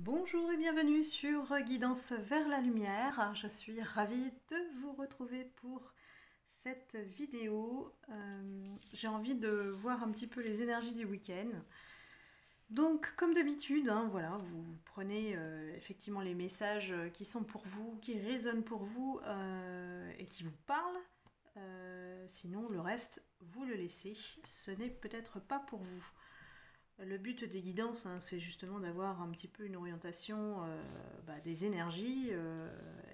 Bonjour et bienvenue sur Guidance vers la lumière. Je suis ravie de vous retrouver pour cette vidéo. J'ai envie de voir un petit peu les énergies du week-end. Donc comme d'habitude, voilà, vous prenez effectivement les messages qui sont pour vous, qui résonnent pour vous et qui vous parlent. Sinon le reste, vous le laissez. Ce n'est peut-être pas pour vous. Le but des guidances, c'est justement d'avoir un petit peu une orientation des énergies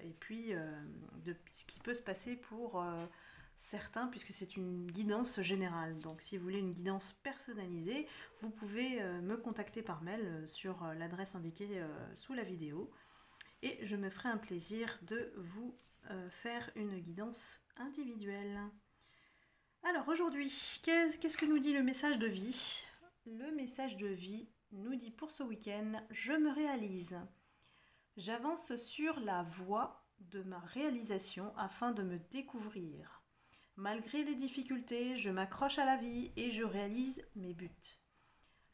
et puis de ce qui peut se passer pour certains, puisque c'est une guidance générale. Donc si vous voulez une guidance personnalisée, vous pouvez me contacter par mail sur l'adresse indiquée sous la vidéo et je me ferai un plaisir de vous faire une guidance individuelle. Alors aujourd'hui, qu'est-ce que nous dit le message de vie ? Le message de vie nous dit pour ce week-end, je me réalise. J'avance sur la voie de ma réalisation afin de me découvrir. Malgré les difficultés, je m'accroche à la vie et je réalise mes buts.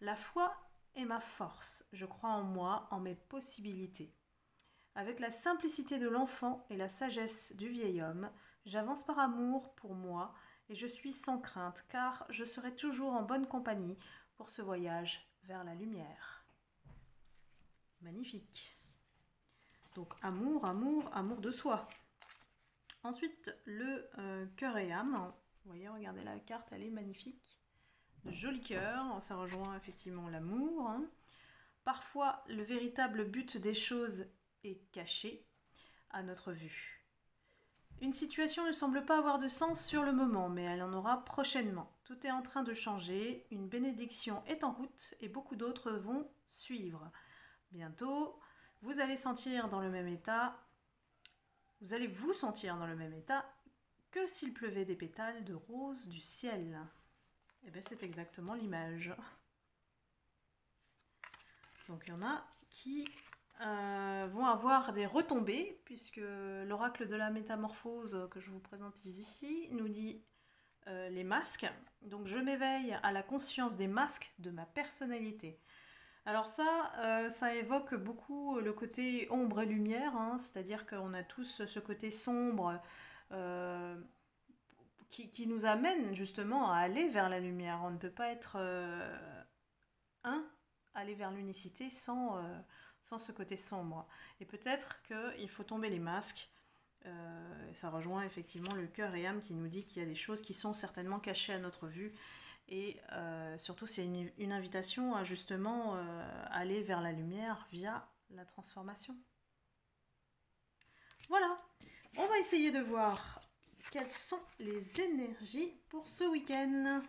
La foi est ma force. Je crois en moi, en mes possibilités. Avec la simplicité de l'enfant et la sagesse du vieil homme, j'avance par amour pour moi et je suis sans crainte car je serai toujours en bonne compagnie pour ce voyage vers la lumière. Magnifique. Donc amour, amour, amour de soi. Ensuite, le cœur et âme. Vous voyez, regardez la carte, elle est magnifique. De jolis cœurs, ça rejoint effectivement l'amour. Parfois, le véritable but des choses est caché à notre vue. Une situation ne semble pas avoir de sens sur le moment, mais elle en aura prochainement. Tout est en train de changer, une bénédiction est en route et beaucoup d'autres vont suivre. Bientôt, vous allez sentir dans le même état, vous allez vous sentir dans le même état que s'il pleuvait des pétales de rose du ciel. Et bien c'est exactement l'image. Donc il y en a qui vont avoir des retombées, puisque l'oracle de la métamorphose que je vous présente ici nous dit les masques. Donc je m'éveille à la conscience des masques de ma personnalité. Alors ça évoque beaucoup le côté ombre et lumière, c'est-à-dire qu'on a tous ce côté sombre qui nous amène justement à aller vers la lumière. On ne peut pas être aller vers l'unicité sans ce côté sombre. Et peut-être qu'il faut tomber les masques. Ça rejoint effectivement le cœur et âme qui nous dit qu'il y a des choses qui sont certainement cachées à notre vue. Et surtout, c'est une invitation à justement aller vers la lumière via la transformation. Voilà, on va essayer de voir quelles sont les énergies pour ce week-end.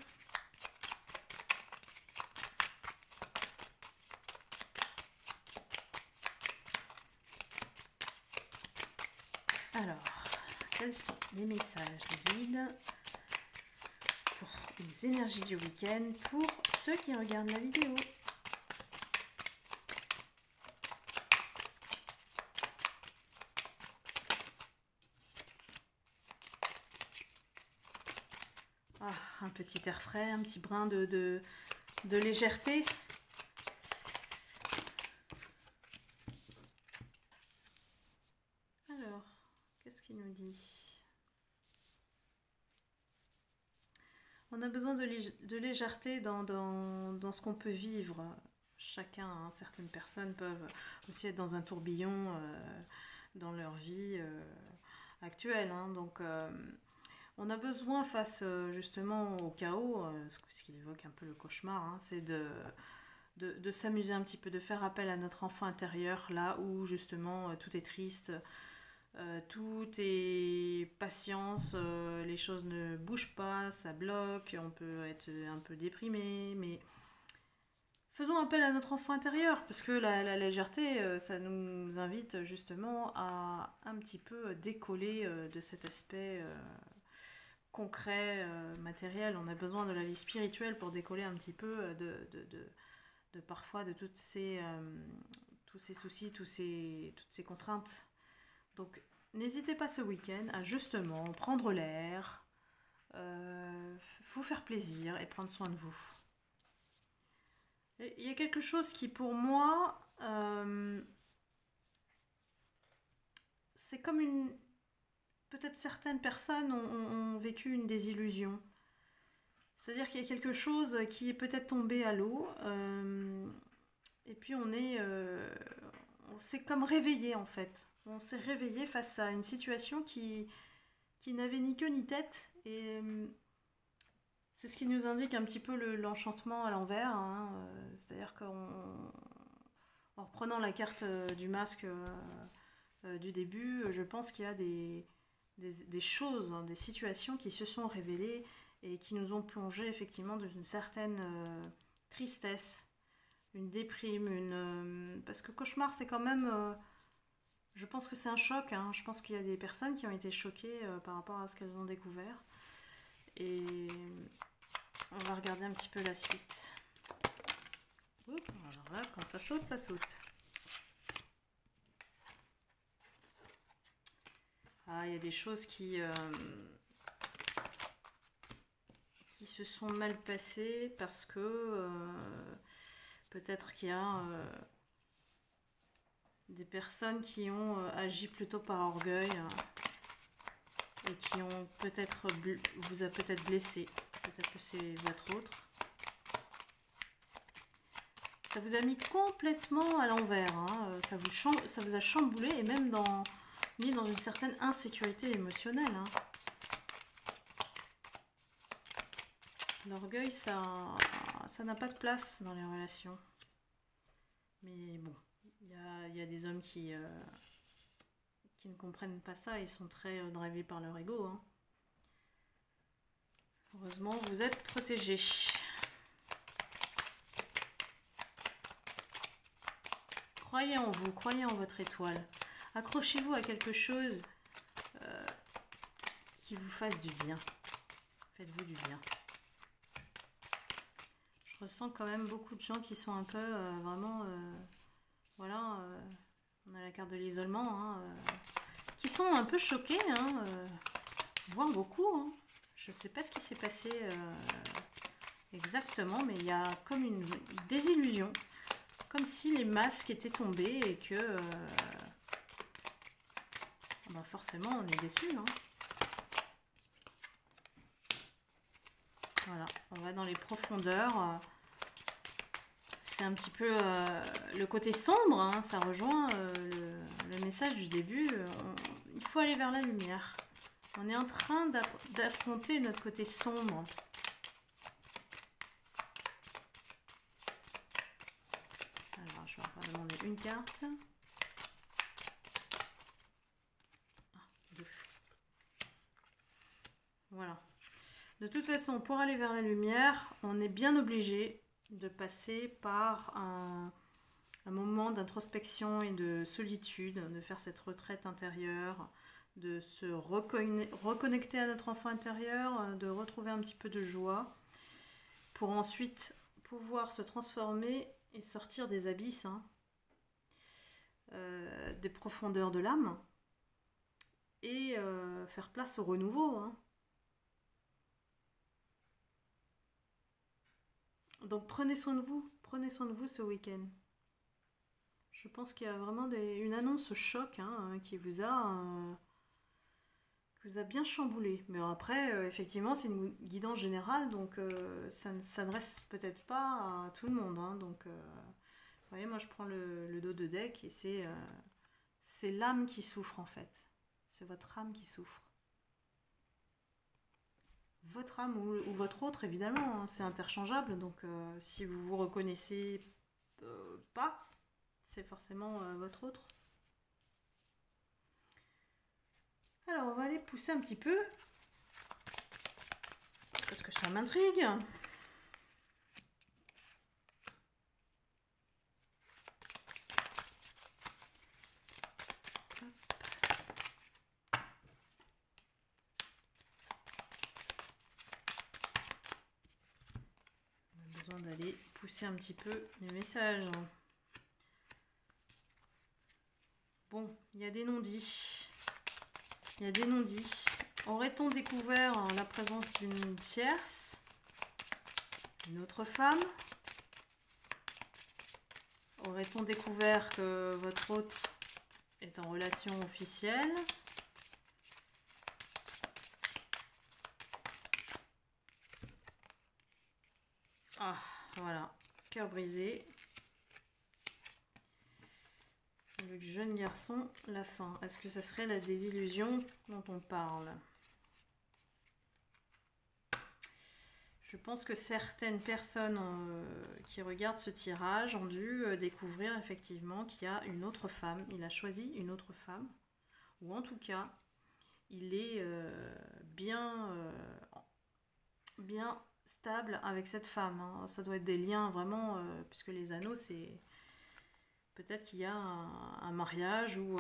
Alors, quels sont les messages de guide pour les énergies du week-end pour ceux qui regardent la vidéo? Ah, un petit air frais, un petit brin de légèreté. Alors, qu'est-ce qu'il nous dit? On a besoin de légèreté dans ce qu'on peut vivre. Chacun, certaines personnes peuvent aussi être dans un tourbillon dans leur vie actuelle. Donc, on a besoin face justement au chaos, ce qui évoque un peu le cauchemar, c'est de s'amuser un petit peu, de faire appel à notre enfant intérieur, là où justement tout est triste. Tout est patience, les choses ne bougent pas, ça bloque, on peut être un peu déprimé, mais faisons appel à notre enfant intérieur, parce que la légèreté, ça nous invite justement à un petit peu décoller de cet aspect concret, matériel. On a besoin de la vie spirituelle pour décoller un petit peu de parfois de tous ces soucis, toutes ces contraintes. Donc, n'hésitez pas ce week-end à justement prendre l'air, vous faire plaisir et prendre soin de vous. Il y a quelque chose qui, pour moi, c'est comme une... Peut-être certaines personnes ont vécu une désillusion. C'est-à-dire qu'il y a quelque chose qui est peut-être tombé à l'eau. Et puis on s'est comme réveillé en fait. On s'est réveillé face à une situation qui n'avait ni queue ni tête. Et c'est ce qui nous indique un petit peu l'enchantement à l'envers. Hein. C'est-à-dire en reprenant la carte du masque du début, je pense qu'il y a des choses, hein, des situations qui se sont révélées et qui nous ont plongé effectivement dans une certaine tristesse, une déprime, parce que cauchemar c'est quand même, je pense que c'est un choc, hein. Je pense qu'il y a des personnes qui ont été choquées par rapport à ce qu'elles ont découvert. Et on va regarder un petit peu la suite. Oups, alors là, quand ça saute, ça saute. Ah, il y a des choses qui se sont mal passées parce que peut-être qu'il y a des personnes qui ont agi plutôt par orgueil et qui ont peut-être vous a peut-être blessé. Peut-être que c'est votre autre. Ça vous a mis complètement à l'envers. Hein. Ça vous a chamboulé et même mis dans une certaine insécurité émotionnelle. Hein. L'orgueil, ça n'a pas de place dans les relations. Mais bon, il y a des hommes qui ne comprennent pas ça. Ils sont très drivés par leur ego. Hein. Heureusement, vous êtes protégés. Croyez en vous, croyez en votre étoile. Accrochez-vous à quelque chose qui vous fasse du bien. Faites-vous du bien. Je ressens quand même beaucoup de gens qui sont un peu vraiment... voilà, on a la carte de l'isolement. Hein, qui sont un peu choqués. Hein, voire beaucoup. Hein. Je ne sais pas ce qui s'est passé exactement, mais il y a comme une désillusion. Comme si les masques étaient tombés et que... bah forcément, on est déçus. Hein. Voilà, on va dans les profondeurs. C'est un petit peu le côté sombre. Hein, ça rejoint le message du début. Il faut aller vers la lumière. On est en train d'affronter notre côté sombre. Alors, je vais encore demander une carte. Ah, 2. Voilà. De toute façon, pour aller vers la lumière, on est bien obligé de passer par un moment d'introspection et de solitude, de faire cette retraite intérieure, de se reconnecter à notre enfant intérieur, de retrouver un petit peu de joie, pour ensuite pouvoir se transformer et sortir des abysses, hein, des profondeurs de l'âme, et faire place au renouveau. Hein. Donc prenez soin de vous ce week-end. Je pense qu'il y a vraiment une annonce choc hein, qui vous a bien chamboulé. Mais après, effectivement, c'est une guidance générale, donc ça ne s'adresse peut-être pas à tout le monde. Hein, donc, vous voyez, moi je prends le dos de deck et c'est l'âme qui souffre en fait. C'est votre âme qui souffre. Votre âme ou votre autre, évidemment, hein, c'est interchangeable. Donc, si vous vous reconnaissez pas, c'est forcément votre autre. Alors, on va aller pousser un petit peu. Parce que ça m'intrigue. D'aller pousser un petit peu les messages. Bon, il y a des non-dits. Il y a des non-dits. Aurait-on découvert la présence d'une tierce, une autre femme? Aurait-on découvert que votre hôte est en relation officielle? Ah, voilà. Cœur brisé. Le jeune garçon, la fin. Est-ce que ce serait la désillusion dont on parle? Je pense que certaines personnes qui regardent ce tirage ont dû découvrir effectivement qu'il y a une autre femme. Il a choisi une autre femme. Ou en tout cas, il est bien stable avec cette femme. Hein. Ça doit être des liens vraiment, puisque les anneaux, c'est... Peut-être qu'il y a un mariage ou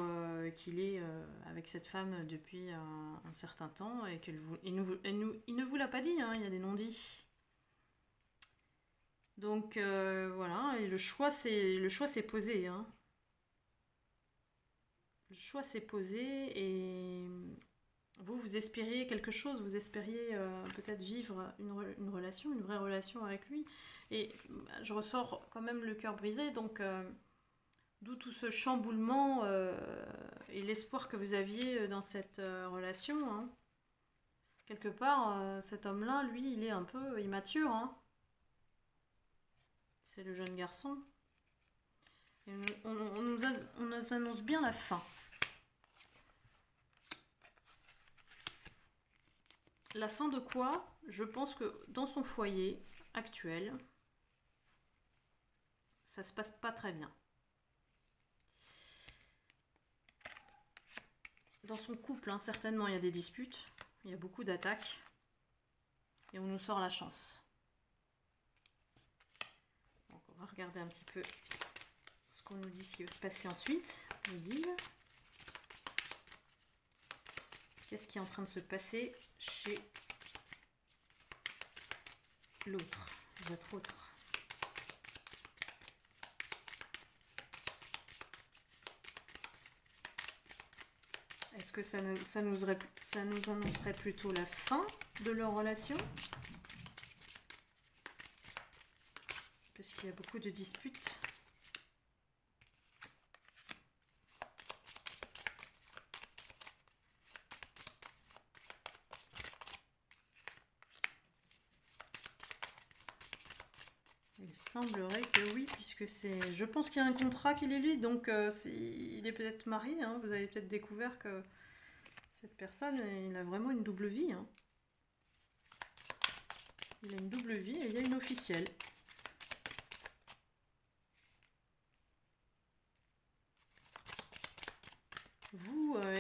qu'il est avec cette femme depuis un certain temps et qu'il il ne vous l'a pas dit, hein, il y a des non-dits. Donc voilà, et le choix s'est posé. Hein. Le choix s'est posé et vous espériez quelque chose, vous espériez peut-être vivre une relation, une vraie relation avec lui. Et je ressors quand même le cœur brisé, donc d'où tout ce chamboulement et l'espoir que vous aviez dans cette relation. Hein. Quelque part, cet homme-là, lui, il est un peu immature. Hein. C'est le jeune garçon. Et on nous annonce bien la fin. La fin de quoi? Je pense que dans son foyer actuel, ça se passe pas très bien. Dans son couple, hein, certainement, il y a des disputes, il y a beaucoup d'attaques, et on nous sort la chance. Donc, on va regarder un petit peu ce qu'on nous dit, ce qui va se passer ensuite. Le guide. Qu'est-ce qui est en train de se passer chez l'autre, votre autre? Est-ce que ça nous annoncerait plutôt la fin de leur relation? Parce qu'il y a beaucoup de disputes. Il semblerait que oui, puisque c'est... Je pense qu'il y a un contrat qui les lie, donc il est peut-être marié. Hein, vous avez peut-être découvert que cette personne, il a vraiment une double vie. Hein. Il a une double vie et il y a une officielle.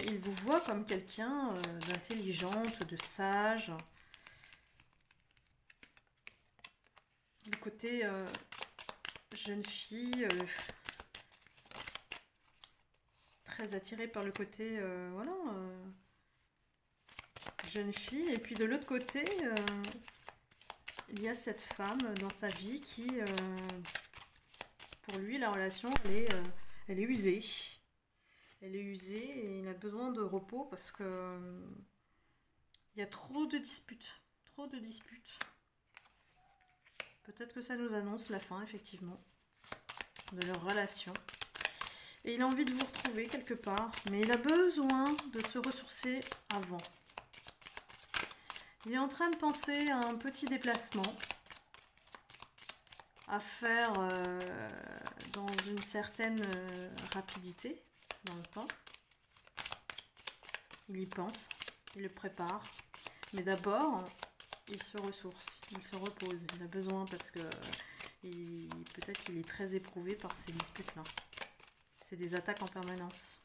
Il vous voit comme quelqu'un d'intelligente, de sage. Le côté jeune fille, très attirée par le côté, voilà, jeune fille. Et puis de l'autre côté, il y a cette femme dans sa vie qui, pour lui, la relation, elle est usée. Elle est usée et il a besoin de repos parce que il y a trop de disputes. Trop de disputes. Peut-être que ça nous annonce la fin, effectivement, de leur relation. Et il a envie de vous retrouver quelque part, mais il a besoin de se ressourcer avant. Il est en train de penser à un petit déplacement à faire dans une certaine rapidité dans le temps. Il y pense, il le prépare, mais d'abord... il se ressource, il se repose, il a besoin parce que peut-être qu'il est très éprouvé par ces disputes-là. C'est des attaques en permanence.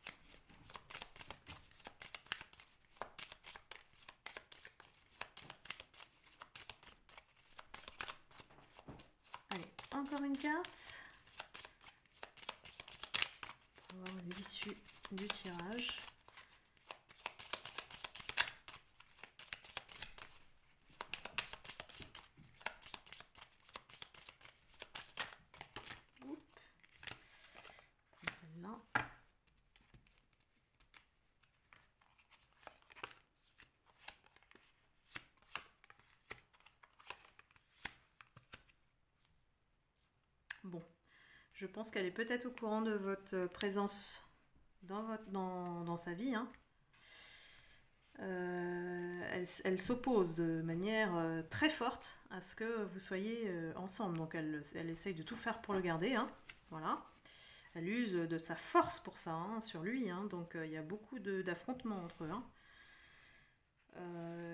Allez, encore une carte. Pour voir l'issue du tirage. Bon, Je pense qu'elle est peut-être au courant de votre présence dans sa vie. Hein. Elle s'oppose de manière très forte à ce que vous soyez ensemble. Donc elle essaye de tout faire pour le garder. Hein. Voilà. Elle use de sa force pour ça, hein, sur lui. Hein. Donc il y a beaucoup d'affrontements entre eux. Hein.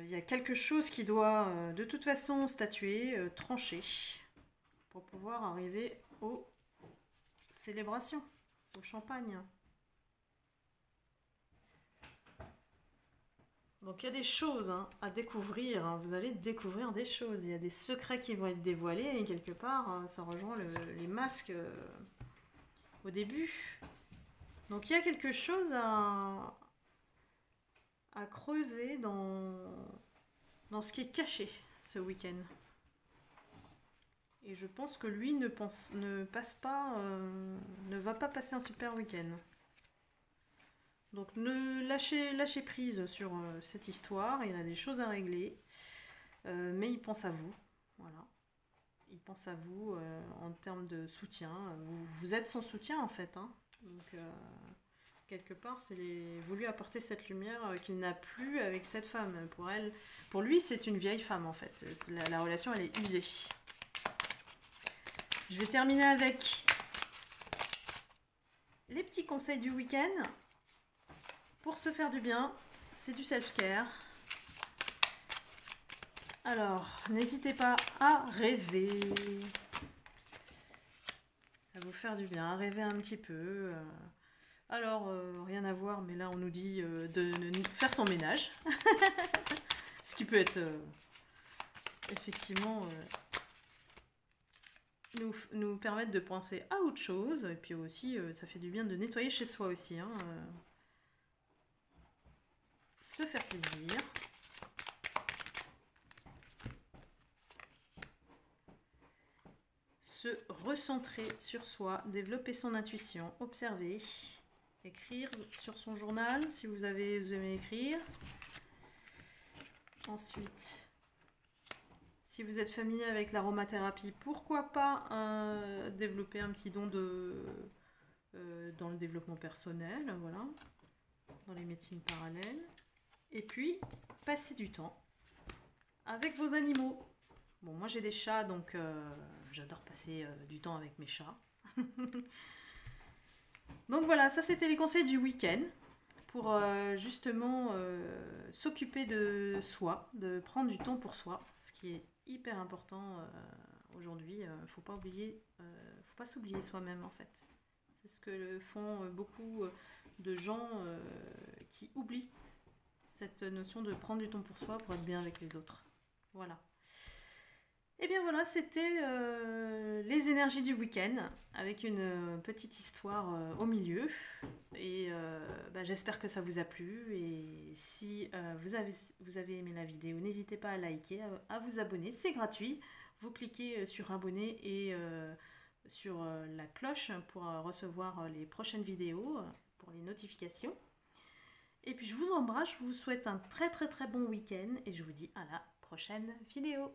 Il y a quelque chose qui doit de toute façon statuer, trancher, pour pouvoir arriver aux célébrations, au champagne. Donc il y a des choses hein, à découvrir, hein. Vous allez découvrir des choses, il y a des secrets qui vont être dévoilés et quelque part hein, ça rejoint les masques au début. Donc il y a quelque chose à creuser dans ce qui est caché ce week-end. Et je pense que lui ne va pas passer un super week-end. Donc lâchez prise sur cette histoire, il a des choses à régler, mais il pense à vous, voilà. Il pense à vous en termes de soutien, vous êtes son soutien en fait, hein. Donc quelque part vous lui apportez cette lumière qu'il n'a plus avec cette femme. Pour lui c'est une vieille femme en fait, la relation elle est usée. Je vais terminer avec les petits conseils du week-end. Pour se faire du bien, c'est du self-care. Alors, n'hésitez pas à rêver, à vous faire du bien, à rêver un petit peu. Alors, rien à voir, mais là on nous dit de faire son ménage. Ce qui peut être effectivement nous permettre de penser à autre chose. Et puis aussi, ça fait du bien de nettoyer chez soi aussi. Hein, se faire plaisir. Se recentrer sur soi, développer son intuition, observer, écrire sur son journal si vous aimez écrire. Ensuite, si vous êtes familier avec l'aromathérapie, pourquoi pas développer un petit don dans le développement personnel, voilà, dans les médecines parallèles. Et puis, passer du temps avec vos animaux. Bon, moi j'ai des chats, donc j'adore passer du temps avec mes chats. Donc voilà, ça c'était les conseils du week-end pour justement s'occuper de soi, de prendre du temps pour soi, ce qui est hyper important aujourd'hui. Faut pas s'oublier soi-même en fait. C'est ce que font beaucoup de gens qui oublient cette notion de prendre du temps pour soi pour être bien avec les autres. Voilà. Et bien voilà, c'était les énergies du week-end avec une petite histoire au milieu. Et j'espère que ça vous a plu. Et si vous avez aimé la vidéo, n'hésitez pas à liker, à vous abonner. C'est gratuit. Vous cliquez sur abonner et sur la cloche pour recevoir les prochaines vidéos, pour les notifications. Et puis je vous embrasse, je vous souhaite un très très très bon week-end et je vous dis à la prochaine vidéo.